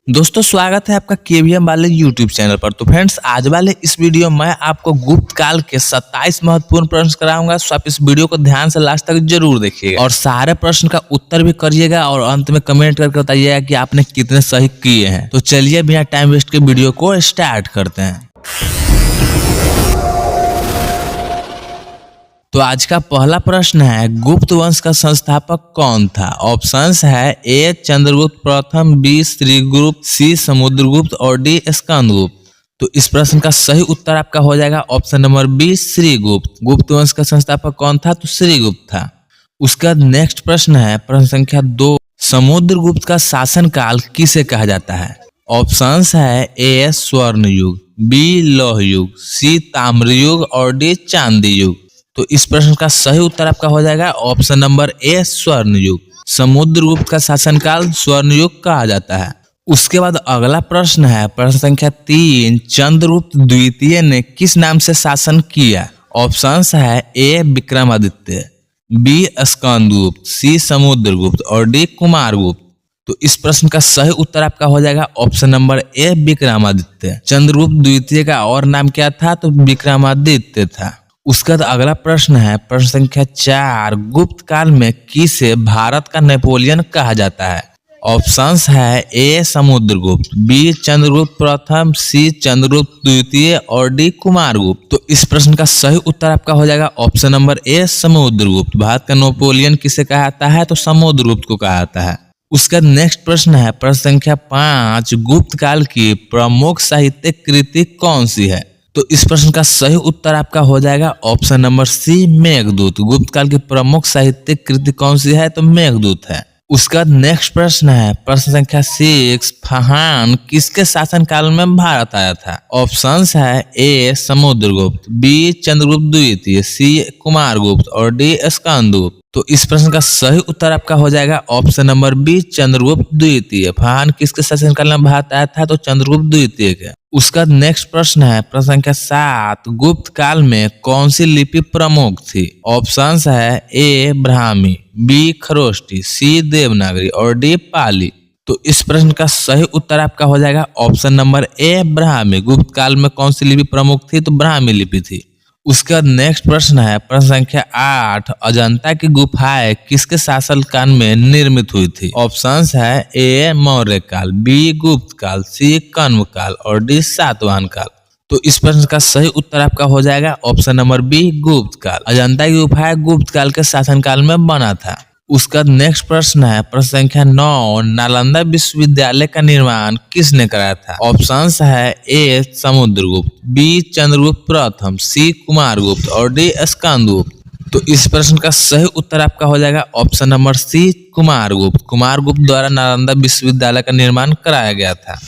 दोस्तों स्वागत है आपका केवीएम वाले यूट्यूब चैनल पर। तो फ्रेंड्स आज वाले इस वीडियो में मैं आपको गुप्त काल के 27 महत्वपूर्ण प्रश्न कराऊंगा। सो आप इस वीडियो को ध्यान से लास्ट तक जरूर देखिएगा और सारे प्रश्न का उत्तर भी करिएगा और अंत में कमेंट करके बताइएगा कि आपने कितने सही किए हैं। तो चलिए बिना टाइम वेस्ट के वीडियो को स्टार्ट करते हैं। तो आज का पहला प्रश्न है, गुप्त वंश का संस्थापक कौन था? ऑप्शंस है ए चंद्रगुप्त प्रथम, बी श्रीगुप्त, सी समुद्रगुप्त और डी स्कंदगुप्त। तो इस प्रश्न का सही उत्तर आपका हो जाएगा ऑप्शन नंबर बी श्रीगुप्त। गुप्त वंश का संस्थापक कौन था? तो श्रीगुप्त था। उसका नेक्स्ट प्रश्न है प्रश्न संख्या 2, समुद्रगुप्त का शासनकाल किसे कहा जाता है? ऑप्शंस है ए स्वर्ण युग, बी लौह युग, सी ताम्र युग और डी चांदी युग। तो इस प्रश्न का सही उत्तर आपका हो जाएगा ऑप्शन नंबर ए स्वर्ण युग। समुद्रगुप्त का शासनकाल स्वर्ण युग कहा जाता है। उसके बाद अगला प्रश्न है प्रश्न संख्या 3, चंद्रगुप्त द्वितीय ने किस नाम से शासन किया? ऑप्शंस है ए विक्रमादित्य, बी स्कंदगुप्त, सी समुद्रगुप्त और डी कुमारगुप्त। तो इस प्रश्न का सही उत्तर आपका हो जाएगा option number A Vikramaditya. Chandragupta द्वितीय का और नाम क्या था? तो विक्रमादित्य था। उसका अगला प्रश्न है प्रश्न संख्या 4, गुप्त काल में किसे भारत का नेपोलियन कहा जाता है? ऑप्शंस है ए समुद्रगुप्त, बी चंद्रगुप्त प्रथम, सी चंद्रगुप्त द्वितीय और डी कुमारगुप्त। तो इस प्रश्न का सही उत्तर आपका हो जाएगा option number A Samudragupta. Bharat का नेपोलियन किसे कहा जाता है? तो समुद्रगुप्त को कहा जाता है। उसका नेक्स्ट प्रश्न है प्रश्न संख्या 5, गुप्त काल की प्रमुख साहित्यिक कृति कौन सी है? तो इस प्रश्न का सही उत्तर आपका हो जाएगा ऑप्शन नंबर सी मेघदूत। गुप्त काल की प्रमुख साहित्यिक कृति कौन सी है? तो मेघदूत है। उसका नेक्स्ट प्रश्न है प्रश्न संख्या 6, फाहान किसके शासनकाल में भारत आया था? ऑप्शंस है ए समुद्रगुप्त, बी चंद्रगुप्त द्वितीय, सी कुमारगुप्त और डी स्कंदगुप्त। तो इस प्रश्न का सही उत्तर आपका हो जाएगा ऑप्शन नंबर बी चंद्रगुप्त द्वितीय। फाहान किसके शासनकाल में भारत आया था? तो चंद्रगुप्त द्वितीय के। उसका नेक्स्ट प्रश्न है प्रश्न संख्या 7, गुप्त काल में कौन सी लिपि प्रमुख थी? ऑप्शंस है ए ब्राह्मी, बी खरोष्टी, सी देवनागरी और डी पाली। तो इस प्रश्न का सही उत्तर आपका हो जाएगा ऑप्शन नंबर ए ब्राह्मी। गुप्त काल में कौन सी लिपि प्रमुख थी? तो ब्राह्मी लिपि थी। उसका नेक्स्ट प्रश्न है प्रश्न संख्या 8, अजंता की गुफाएं किसके शासनकाल में निर्मित हुई थी? ऑप्शंस है ए मौर्य काल, बी गुप्त काल, सी कण्व काल और डी सातवाहन काल। तो इस प्रश्न का सही उत्तर आपका हो जाएगा ऑप्शन नंबर बी गुप्त काल। अजंता की गुफाएं गुप्त काल के शासनकाल में बना था। उसका नेक्स्ट प्रश्न है प्रश्न संख्या 9, नालंदा विश्वविद्यालय का निर्माण किसने कराया था? ऑप्शंस है ए समुद्रगुप्त, बी चंद्रगुप्त प्रथम, सी कुमारगुप्त और डी स्कंदगुप्त। तो इस प्रश्न का सही उत्तर आपका हो जाएगा option number C Kumaragupta. Kumaragupta द्वारा नालंदा विश्वविद्यालय का निर्माण कराया गया था।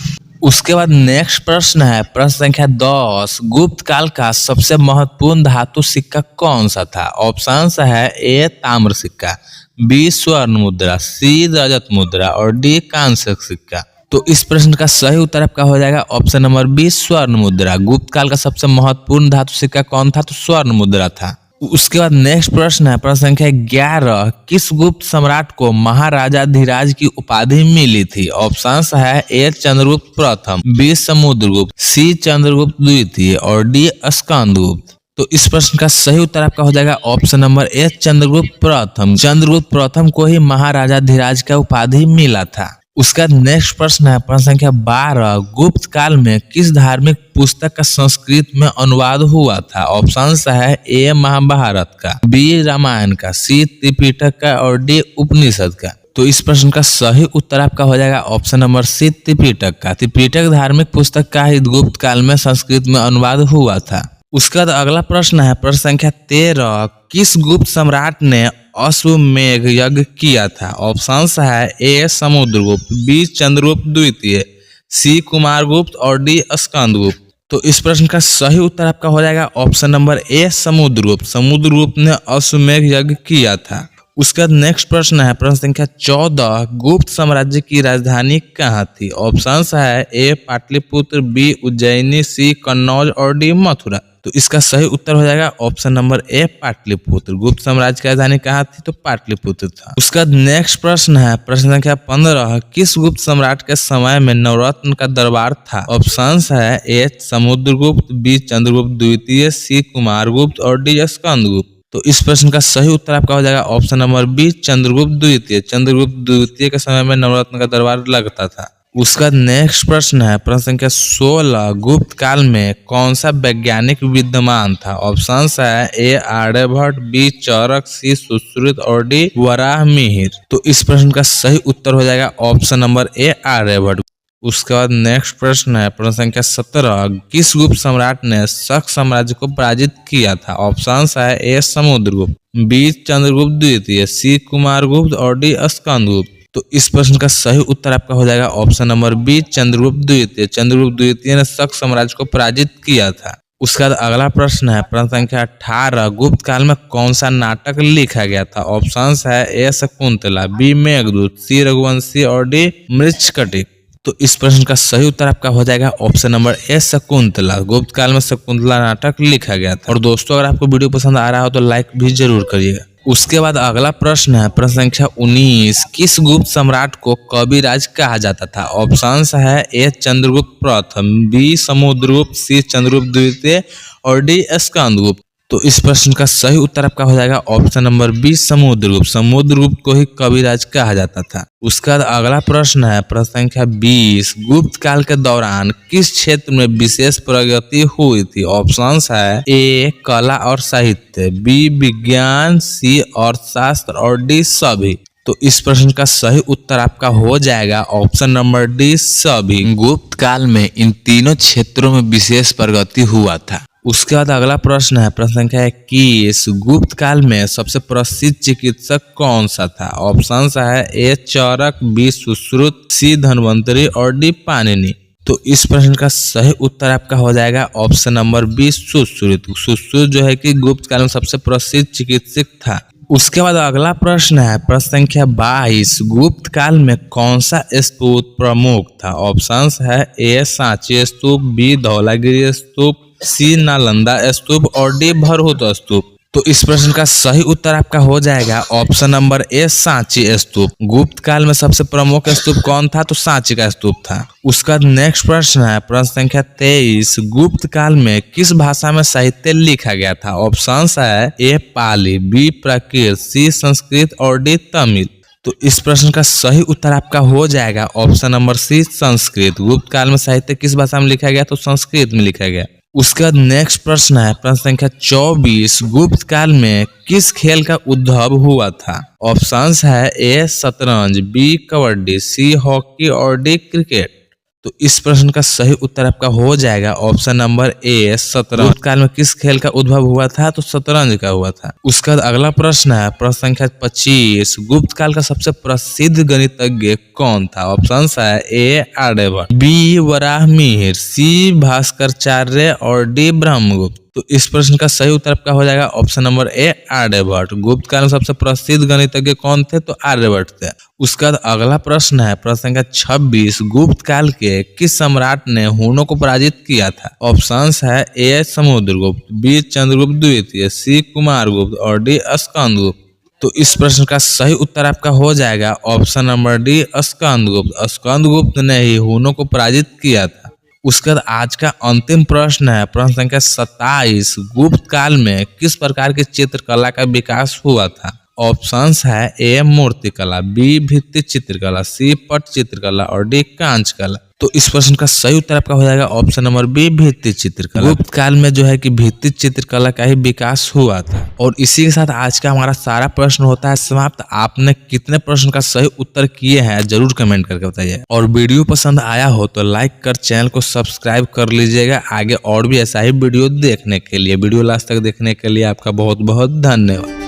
उसके बाद नेक्स्ट प्रश्न है प्रश्न संख्या 10, गुप्त काल का सबसे महत्वपूर्ण धातु सिक्का कौन सा था? ऑप्शंस है ए ताम्र सिक्का, बी स्वर्ण मुद्रा, सी रजत मुद्रा और डी कांस्य सिक्का। तो इस प्रश्न का सही उत्तर आपका हो जाएगा ऑप्शन नंबर बी स्वर्ण मुद्रा। गुप्त काल का सबसे महत्वपूर्ण धातु सिक्का कौन था? तो स्वर्ण मुद्रा था। उसके बाद नेक्स्ट प्रश्न है प्रश्न संख्या 11, किस गुप्त सम्राट को महाराजाधिराज की उपाधि मिली थी? ऑप्शंस है ए चंद्रगुप्त प्रथम, बी समुद्रगुप्त, सी चंद्रगुप्त द्वितीय और डी स्कंदगुप्त। तो इस प्रश्न का सही उत्तर आपका हो जाएगा ऑप्शन नंबर ए चंद्रगुप्त प्रथम। चंद्रगुप्त प्रथम को ही महाराजाधिराज का उपाधि मिला था। उसका नेक्स्ट प्रश्न है प्रश्न संख्या 12, गुप्त काल में किस धार्मिक पुस्तक का संस्कृत में अनुवाद हुआ था? ऑप्शंस है ए महाभारत का, बी रामायण का, सी त्रिपिटक का और डी उपनिषद का। तो इस प्रश्न का सही उत्तर आपका हो जाएगा ऑप्शन नंबर सी त्रिपिटक का। त्रिपिटक धार्मिक पुस्तक का ही गुप्त काल में संस्कृत में अनुवाद हुआ था। उसका अगला प्रश्न है प्रश्न संख्या 13, किस गुप्त सम्राट ने अश्वमेध यज्ञ किया था? ऑप्शंस है ए समुद्रगुप्त, बी चंद्रगुप्त द्वितीय, सी कुमारगुप्त और डी स्कंदगुप्त। तो इस प्रश्न का सही उत्तर आपका हो जाएगा option number A Samudragupta. Samudragupta ने अश्वमेध यज्ञ किया था। उसका नेक्स्ट प्रश्न है प्रश्न संख्या 14, गुप्त साम्राज्य की राजधानी कहाँ थी? ऑप्शंस है ए पाटलिपुत्र, बी उज्जैनी, सी कन्नौज और डी मथुरा। तो इसका सही उत्तर हो जाएगा ऑप्शन नंबर ए पाटलिपुत्र। गुप्त साम्राज्य की राजधानी कहाँ थी? तो पाटलिपुत्र था। उसका नेक्स्ट प्रश्न है प्रश्न संख्या 15, किस गुप्त सम्राट के समय में नवरत्न का दरबार था? ऑप्शंस है ए समुद्रगुप्त, बी चंद्रगुप्त द्वितीय, सी कुमारगुप्त और डी स्कंदगुप्त। तो इस प्रश्न का सही उत्तर आपका हो जाएगा ऑप्शन नंबर बी चंद्रगुप्त द्वितीय। चंद्रगुप्त द्वितीय के समय में नवरत्न का दरबार लगता था। उसका नेक्स्ट प्रश्न है प्रश्न संख्या 16, गुप्त काल में कौन सा वैज्ञानिक विद्यमान था? ऑप्शंस है ए आर्यभट्ट, बी चरक, सी सुश्रुत और डी वराहमिहिर। तो इस प्रश्न का सही उत्तर हो जाएगा ऑप्शन नंबर ए आर्यभट्ट। उसके बाद नेक्स्ट प्रश्न है प्रश्न संख्या 17, किस गुप्त सम्राट ने शक साम्राज्य को पराजित किया था? ऑप्शंस है ए समुद्रगुप्त, बी चंद्रगुप्त द्वितीय, सी कुमारगुप्त और डी स्कंदगुप्त। तो इस प्रश्न का सही उत्तर आपका हो जाएगा ऑप्शन नंबर बी चंद्रगुप्त द्वितीय। चंद्रगुप्त द्वितीय ने शक साम्राज्य को पराजित किया था। उसका अगला प्रश्न है प्रश्न संख्या 18, गुप्त काल में कौन सा नाटक लिखा गया था? ऑप्शंस है ए शकुंतला, बी मेघदूत, सी रघुवंशी और डी मृच्छकटिक। तो इस प्रश्न का सही उत्तर आपका हो जाएगा ऑप्शन नंबर ए शकुंतला। गुप्त काल में शकुंतला नाटक लिखा गया था। और दोस्तों अगर आपको वीडियो पसंद आ रहा हो तो लाइक भी जरूर करिएगा। उसके बाद अगला प्रश्न है प्रश्न संख्या 19, किस गुप्त सम्राट को कविराज कहा जाता था? ऑप्शंस है ए चंद्रगुप्त प्रथम, बी समुद्रगुप्त, सी चंद्रगुप्त द्वितीय और डी स्कंदगुप्त। तो इस प्रश्न का सही उत्तर आपका हो जाएगा option number B Samudragupta. Samudragupta को ही कविराज कहा जाता था। उसका अगला प्रश्न है प्रश्न संख्या 20, गुप्त काल के दौरान किस क्षेत्र में विशेष प्रगति हुई थी? ऑप्शंस है ए कला और साहित्य, बी विज्ञान, सी अर्थशास्त्र और डी सभी। तो इस प्रश्न का सही उत्तर आपका हो जाएगा ऑप्शन नंबर डी सभी। गुप्त काल में इन तीनों क्षेत्रों में विशेष प्रगति हुआ था। उसके बाद अगला प्रश्न है प्रश्न संख्या 21, गुप्त काल में सबसे प्रसिद्ध चिकित्सक कौन सा था? ऑप्शंस है ए चरक, बी सुश्रुत, सी धन्वंतरी और डी पाणिनि। तो इस प्रश्न का सही उत्तर आपका हो जाएगा option number B Sushruta. Sushruta जो है कि गुप्त काल में सबसे प्रसिद्ध चिकित्सक था। उसके बाद अगला प्रश्न है प्रश्न संख्या 22, गुप्त काल में कौन सा स्तूप प्रमुख था? ऑप्शंस है ए सांची स्तूप, बी धौलागिरी स्तूप, सी नालंदा स्तूप और डी भरहुत स्तूप। तो इस प्रश्न का सही उत्तर आपका हो जाएगा ऑप्शन नंबर ए सांची स्तूप। गुप्त काल में सबसे प्रमुख स्तूप कौन था? तो सांची का स्तूप था। उसका नेक्स्ट प्रश्न है प्रश्न संख्या 23, गुप्त काल में किस भाषा में साहित्य लिखा गया था? ऑप्शंस है ए पाली, बी प्राकृत, सी संस्कृत और डी तमिल। तो इस प्रश्न का सही उत्तर आपका हो जाएगा ऑप्शन नंबर सी संस्कृत। गुप्त काल में साहित्य किस भाषा में लिखा गया? तो संस्कृत में लिखा गया। उसके बाद नेक्स्ट प्रश्न है प्रश्न संख्या 24, गुप्त काल में किस खेल का उद्भव हुआ था? ऑप्शंस है ए शतरंज, बी कबड्डी, सी हॉकी और डी क्रिकेट। तो इस प्रश्न का सही उत्तर आपका हो जाएगा ऑप्शन नंबर ए शतरंज। गुप्त काल में किस खेल का उद्भव हुआ था? तो शतरंज का हुआ था। उसका अगला प्रश्न है प्रश्न संख्या 25, गुप्त काल का सबसे प्रसिद्ध गणितज्ञ कौन था? ऑप्शंस है ए आर्यभट्ट, बी वराहमिहिर, सी भास्कराचार्य और डी ब्रह्मगुप्त। तो इस प्रश्न का सही उत्तर आपका हो जाएगा ऑप्शन नंबर ए आर्यभट्ट। गुप्त काल में सबसे प्रसिद्ध गणितज्ञ कौन थे? तो आर्यभट्ट थे। उसका अगला प्रश्न है प्रश्न संख्या 26, गुप्त काल के किस सम्राट ने हुनों को पराजित किया था? ऑप्शंस है ए समुद्रगुप्त, बी चंद्रगुप्त द्वितीय, सी कुमारगुप्त और डी स्कंदगुप्त। तो इस प्रश्न का सही उत्तर आपका हो जाएगा option number D Skandagupta. Skandagupta ने ही हुनों को पराजित किया था। उसके बाद आज का अंतिम प्रश्न है प्रश्न संख्या 27, गुप्त काल में किस प्रकार की चित्रकला का विकास हुआ था? ऑप्शंस है ए मूर्तिकला, बी भित्ति चित्रकला, सी पट चित्रकला और डी कांच कला। तो इस प्रश्न का सही उत्तर आपका हो जाएगा ऑप्शन नंबर बी भित्ति चित्रकला। गुप्त काल में जो है कि भित्ति चित्रकला का ही विकास हुआ था। और इसी के साथ आज का हमारा सारा प्रश्न होता है समाप्त। आपने कितने प्रश्न का सही उत्तर किए हैं जरूर कमेंट करके बताइए। और वीडियो पसंद आया हो तो लाइक कर चैनल को सब्सक्राइब कर लीजिएगा आगे और भी ऐसा ही वीडियो देखने के लिए। वीडियो लास्ट तक देखने के लिए आपका बहुत बहुत धन्यवाद।